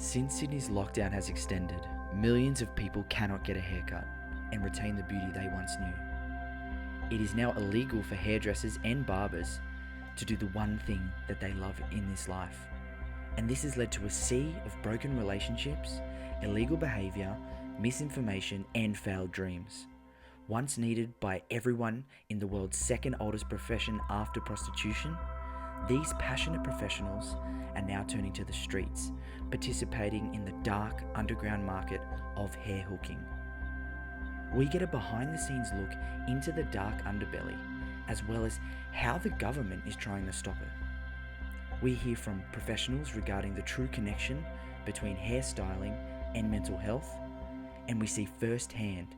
Since Sydney's lockdown has extended, millions of people cannot get a haircut and retain the beauty they once knew. It is now illegal for hairdressers and barbers to do the one thing that they love in this life. And this has led to a sea of broken relationships, illegal behaviour, misinformation and failed dreams. Once needed by everyone in the world's second oldest profession after prostitution, these passionate professionals are now turning to the streets, participating in the dark underground market of hair hooking. We get a behind the scenes look into the dark underbelly, as well as how the government is trying to stop it. We hear from professionals regarding the true connection between hairstyling and mental health, and we see firsthand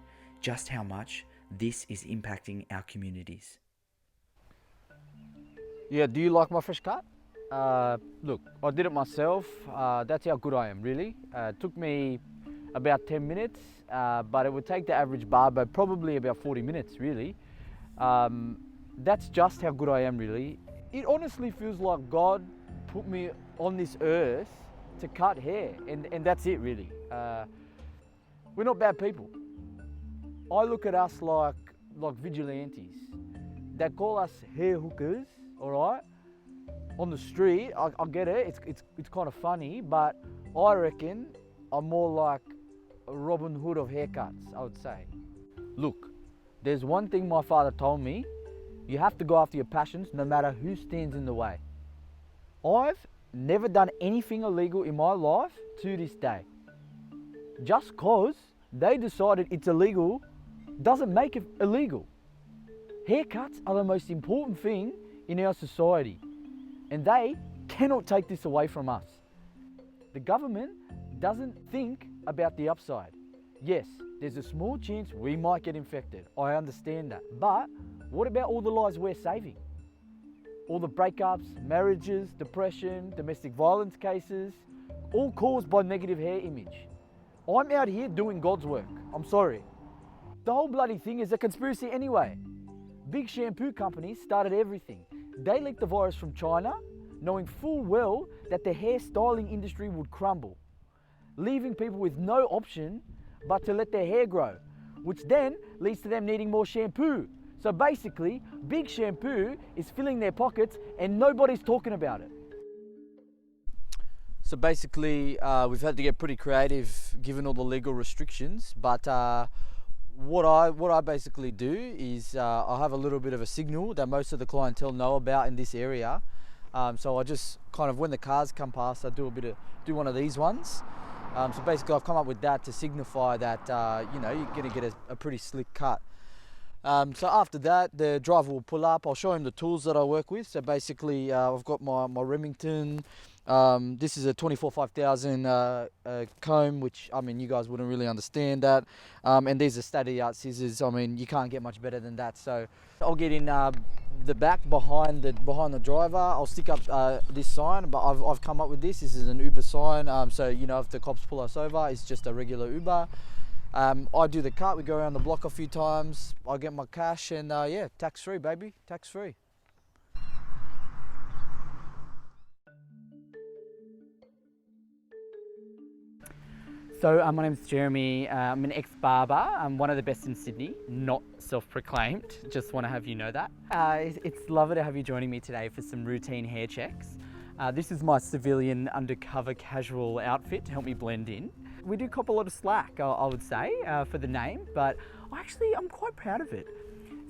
just how much this is impacting our communities. Yeah, do you like my fresh cut? Look, I did it myself. That's how good I am, really. It took me about 10 minutes, but it would take the average barber probably about 40 minutes, really. That's just how good I am, really. It honestly feels like God put me on this earth to cut hair, and that's it, really. We're not bad people. I look at us like vigilantes. They call us hair hookers, all right? On the street, I get it, it's kind of funny, but I reckon I'm more like a Robin Hood of haircuts, I would say. Look, there's one thing my father told me: you have to go after your passions no matter who stands in the way. I've never done anything illegal in my life to this day. Just cause they decided it's illegal doesn't make it illegal. Haircuts are the most important thing in our society, and they cannot take this away from us. The government doesn't think about the upside. Yes, there's a small chance we might get infected. I understand that. But what about all the lives we're saving? All the breakups, marriages, depression, domestic violence cases, all caused by negative hair image. I'm out here doing God's work. I'm sorry. The whole bloody thing is a conspiracy anyway. Big shampoo companies started everything. They leaked the virus from China, knowing full well that the hair styling industry would crumble, leaving people with no option but to let their hair grow, which then leads to them needing more shampoo. So basically, big shampoo is filling their pockets and nobody's talking about it. So basically, we've had to get pretty creative given all the legal restrictions, but what I basically do is I have a little bit of a signal that most of the clientele know about in this area. So I just kind of, when the cars come past, I do one of these ones. So basically I've come up with that to signify that, you know, you're gonna get a pretty slick cut. So after that, the driver will pull up. I'll show him the tools that I work with. So basically I've got my Remington. This is a 24-5000 comb, which, I mean, you guys wouldn't really understand that. And these are state-of-the-art scissors. I mean, you can't get much better than that. So I'll get in the back behind the driver. I'll stick up this sign, but I've come up with this. This is an Uber sign. So, you know, if the cops pull us over, it's just a regular Uber. I do the cut. We go around the block a few times. I get my cash, and yeah, tax-free, baby, tax-free. So my name's Jeremy. I'm an ex-barber. I'm one of the best in Sydney, not self-proclaimed. Just want to have you know that. It's lovely to have you joining me today for some routine hair checks. This is my civilian undercover casual outfit to help me blend in. We do cop a lot of slack, I would say, for the name, but I'm quite proud of it.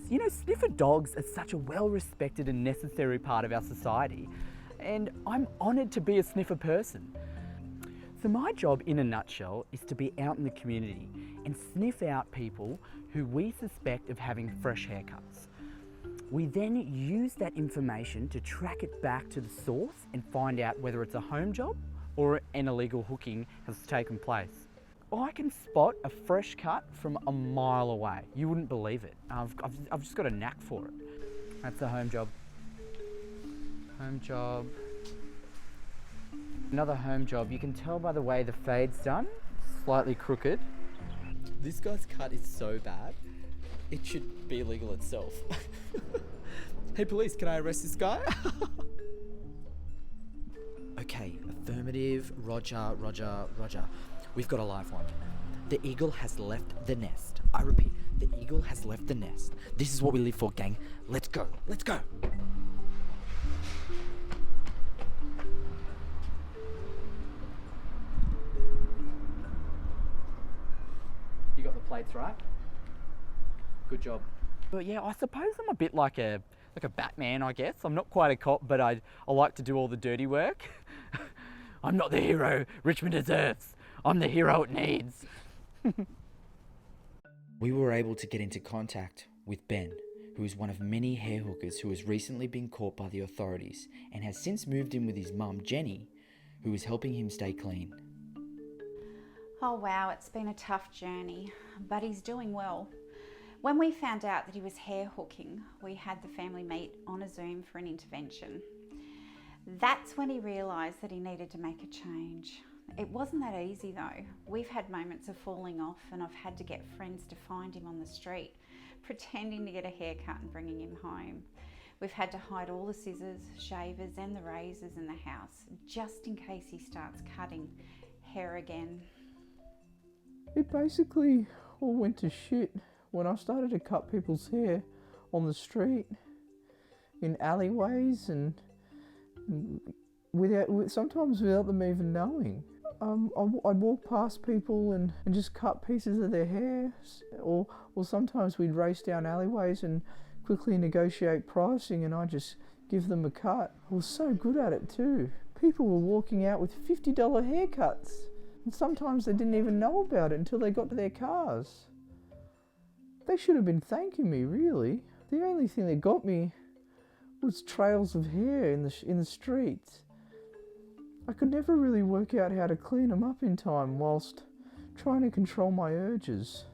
You know, sniffer dogs are such a well-respected and necessary part of our society, and I'm honoured to be a sniffer person. So my job, in a nutshell, is to be out in the community and sniff out people who we suspect of having fresh haircuts. We then use that information to track it back to the source and find out whether it's a home job or an illegal hooking has taken place. I can spot a fresh cut from a mile away. You wouldn't believe it. I've just got a knack for it. That's a home job. Home job. Another home job. You can tell by the way the fade's done, slightly crooked. This guy's cut is so bad, it should be illegal itself. Hey police, can I arrest this guy? Okay, a firm Affirmative. Roger, Roger, Roger. We've got a live one. The eagle has left the nest. I repeat, the eagle has left the nest. This is what we live for, gang. Let's go. Let's go. You got the plates right? Good job. But yeah, I suppose I'm a bit like a Batman, I guess. I'm not quite a cop, but I like to do all the dirty work. I'm not the hero Richmond deserves. I'm the hero it needs. We were able to get into contact with Ben, who is one of many hair hookers who has recently been caught by the authorities and has since moved in with his mum, Jenny, who is helping him stay clean. Oh wow, it's been a tough journey, but he's doing well. When we found out that he was hair hooking, we had the family meet on a Zoom for an intervention. That's when he realised that he needed to make a change. It wasn't that easy though. We've had moments of falling off and I've had to get friends to find him on the street, pretending to get a haircut and bringing him home. We've had to hide all the scissors, shavers and the razors in the house, just in case he starts cutting hair again. It basically all went to shit when I started to cut people's hair on the street, in alleyways and sometimes without them even knowing. I'd walk past people and just cut pieces of their hair, or sometimes we'd race down alleyways and quickly negotiate pricing and I'd just give them a cut. I was so good at it too. People were walking out with $50 haircuts and sometimes they didn't even know about it until they got to their cars. They should have been thanking me, really. The only thing that got me was trails of hair in the streets. I could never really work out how to clean them up in time whilst trying to control my urges.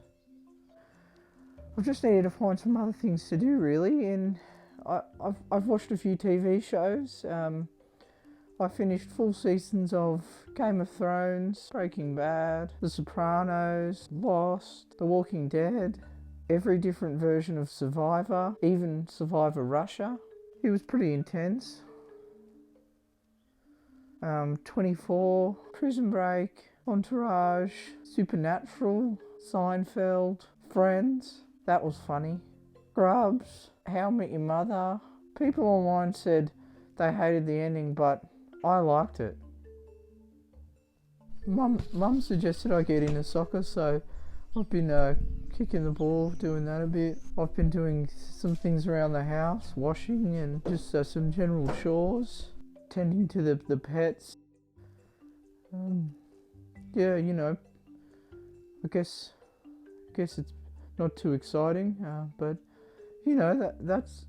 I've just needed to find some other things to do, really, and I've watched a few TV shows. I finished full seasons of Game of Thrones, Breaking Bad, The Sopranos, Lost, The Walking Dead, every different version of Survivor, even Survivor Russia. It was pretty intense. 24, Prison Break, Entourage, Supernatural, Seinfeld, Friends, that was funny. Scrubs, How I Met Your Mother. People online said they hated the ending, but I liked it. Mum suggested I get into soccer, so I've been kicking the ball, doing that a bit. I've been doing some things around the house, washing and just some general chores, tending to the pets. Yeah, you know, I guess it's not too exciting, but you know, that's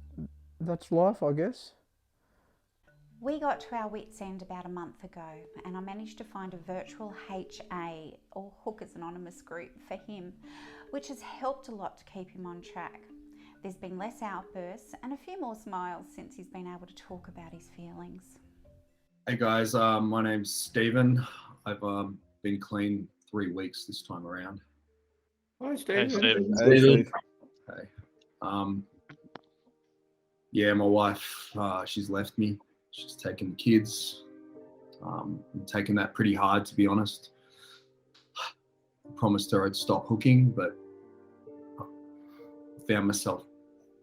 life, I guess. We got to our wits' end about a month ago and I managed to find a virtual HA, or Hookers Anonymous group, for him, which has helped a lot to keep him on track. There's been less outbursts and a few more smiles since he's been able to talk about his feelings. Hey guys, my name's Stephen. I've been clean 3 weeks this time around. Hi, Steve. Hey, Steve. Hey. Yeah, my wife, she's left me. She's taken the kids. I'm taking that pretty hard, to be honest. I promised her I'd stop hooking, but I found myself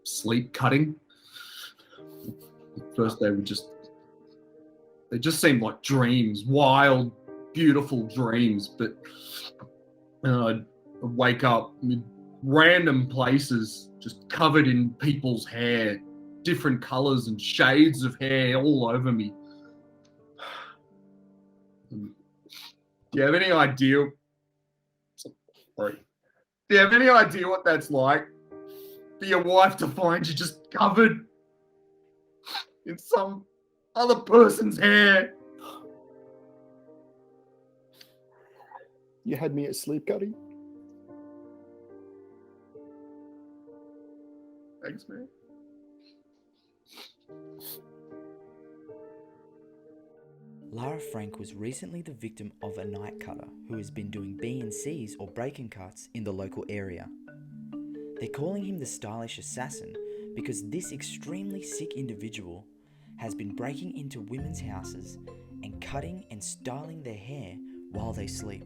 sleep cutting. The first day they just seemed like dreams, wild, beautiful dreams, but I'd wake up in random places, just covered in people's hair, different colours and shades of hair all over me. Do you have any idea? Sorry. Do you have any idea what that's like? For your wife to find you just covered in some other person's hair? You had me at sleep cutting. Thanks, man. Lara Frank was recently the victim of a night cutter who has been doing B&Cs or break-in cuts in the local area. They're calling him the stylish assassin because this extremely sick individual has been breaking into women's houses and cutting and styling their hair while they sleep.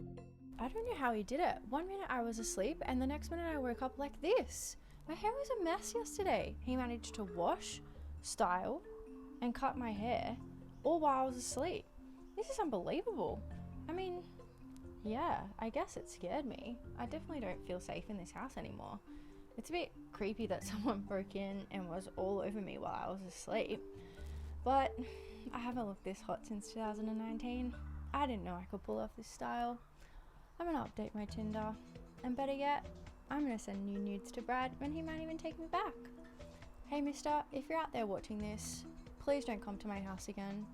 I don't know how he did it. 1 minute I was asleep and the next minute I woke up like this. My hair was a mess yesterday. He managed to wash, style, and cut my hair all while I was asleep. This is unbelievable. I mean, yeah, I guess it scared me. I definitely don't feel safe in this house anymore. It's a bit creepy that someone broke in and was all over me while I was asleep. But I haven't looked this hot since 2019. I didn't know I could pull off this style. I'm gonna update my Tinder. And better yet, I'm gonna send new nudes to Brad when he might even take me back. Hey mister, if you're out there watching this, please don't come to my house again.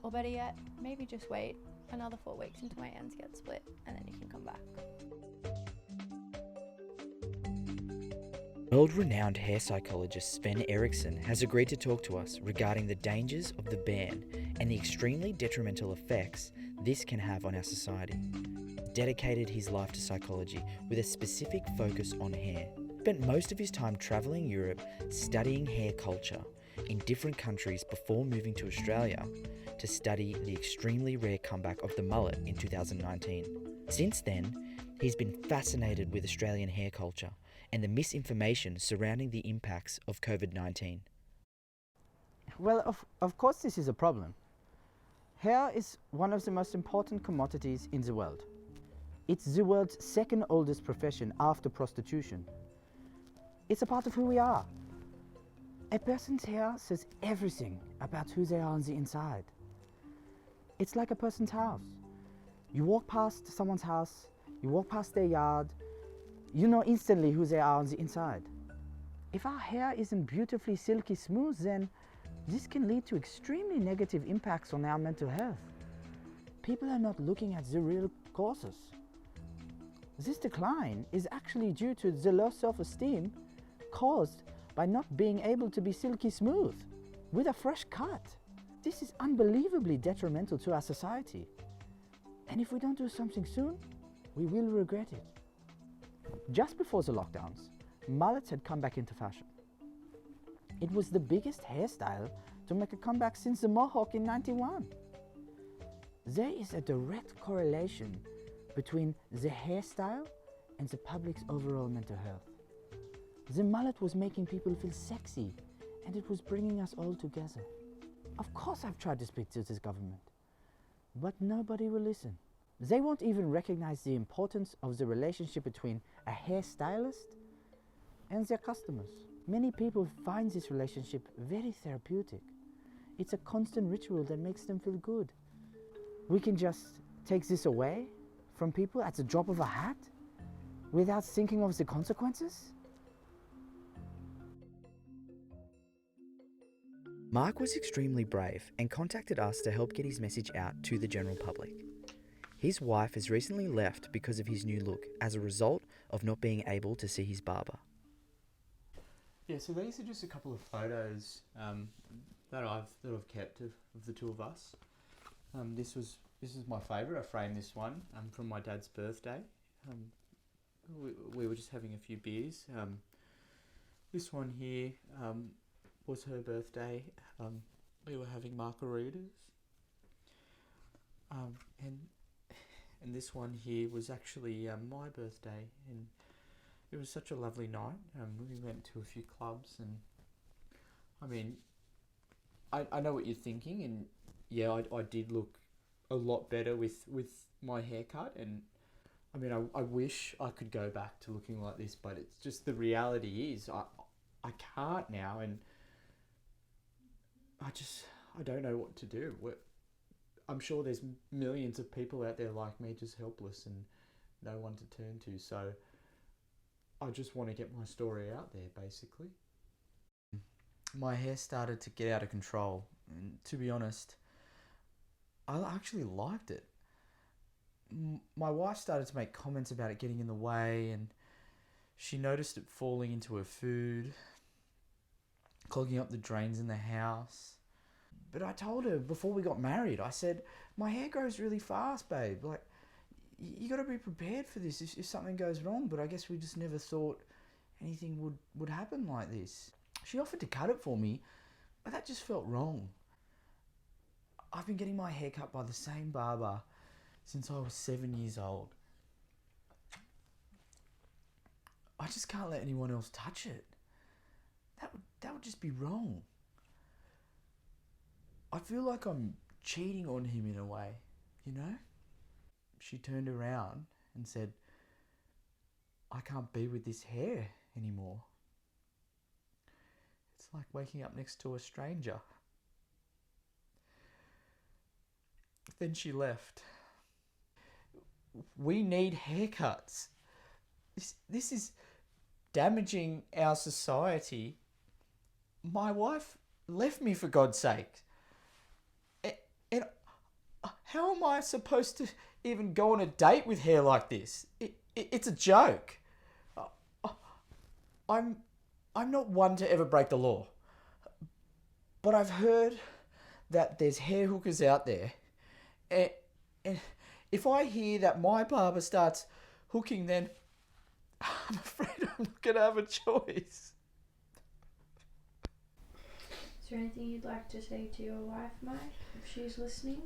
Or better yet, maybe just wait another 4 weeks until my ends get split and then you can come back. World-renowned hair psychologist SVEN ERIKSEN has agreed to talk to us regarding the dangers of the ban and the extremely detrimental effects this can have on our society. Dedicated his life to psychology with a specific focus on hair. Spent most of his time travelling Europe studying hair culture in different countries before moving to Australia to study the extremely rare comeback of the mullet in 2019. Since then, he's been fascinated with Australian hair culture and the misinformation surrounding the impacts of COVID-19. Well, of course this is a problem. Hair is one of the most important commodities in the world. It's the world's second oldest profession after prostitution. It's a part of who we are. A person's hair says everything about who they are on the inside. It's like a person's house. You walk past someone's house, you walk past their yard, you know instantly who they are on the inside. If our hair isn't beautifully silky smooth, then this can lead to extremely negative impacts on our mental health. People are not looking at the real causes. This decline is actually due to the low self-esteem caused by not being able to be silky smooth with a fresh cut. This is unbelievably detrimental to our society. And if we don't do something soon, we will regret it. Just before the lockdowns, mullets had come back into fashion. It was the biggest hairstyle to make a comeback since the mohawk in '91. There is a direct correlation between the hairstyle and the public's overall mental health. The mullet was making people feel sexy, and it was bringing us all together. Of course I've tried to speak to this government, but nobody will listen. They won't even recognize the importance of the relationship between a hairstylist and their customers. Many people find this relationship very therapeutic. It's a constant ritual that makes them feel good. We can just take this away from people at the drop of a hat without thinking of the consequences? Mark was extremely brave and contacted us to help get his message out to the general public. His wife has recently left because of his new look as a result of not being able to see his barber. Yeah, so these are just a couple of photos that I've kept of the two of us. This is my favourite. I framed this one from my dad's birthday. We were just having a few beers. This one here was her birthday. We were having margaritas. And this one here was actually my birthday, and it was such a lovely night. We went to a few clubs, and I mean, I know what you're thinking, and yeah, I did look a lot better with my haircut, and I mean, I wish I could go back to looking like this, but it's just the reality is I can't now, and I don't know what to do. I'm sure there's millions of people out there like me, just helpless and no one to turn to. So I just want to get my story out there, basically. My hair started to get out of control, and to be honest, I actually liked it. My wife started to make comments about it getting in the way, and she noticed it falling into her food, clogging up the drains in the house. But I told her before we got married, I said, my hair grows really fast, babe. Like, you got to be prepared for this if something goes wrong. But I guess we just never thought anything would happen like this. She offered to cut it for me, but that just felt wrong. I've been getting my hair cut by the same barber since I was 7 years old. I just can't let anyone else touch it. That would just be wrong. I feel like I'm cheating on him in a way, you know? She turned around and said, I can't be with this hair anymore. It's like waking up next to a stranger. Then she left. We need haircuts. This is damaging our society. My wife left me, for God's sake. And how am I supposed to even go on a date with hair like this? It's a joke. I'm not one to ever break the law. But I've heard that there's hair hookers out there. And if I hear that my barber starts hooking, then I'm afraid I'm not going to have a choice. Is there anything you'd like to say to your wife, Mike, if she's listening?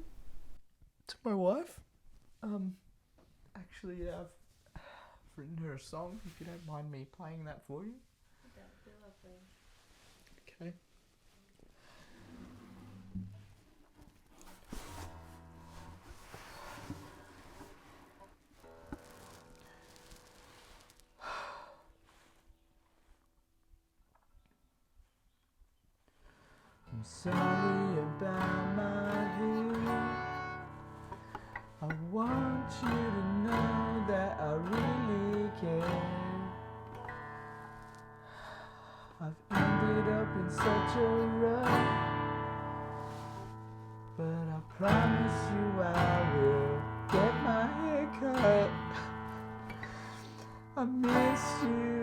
To my wife? Actually, I've written her a song, if you don't mind me playing that for you. That would be lovely. Okay. I'm sorry about my hair. I want you to know that I really care. I've ended up in such a rut, but I promise you I will get my hair cut. I miss you.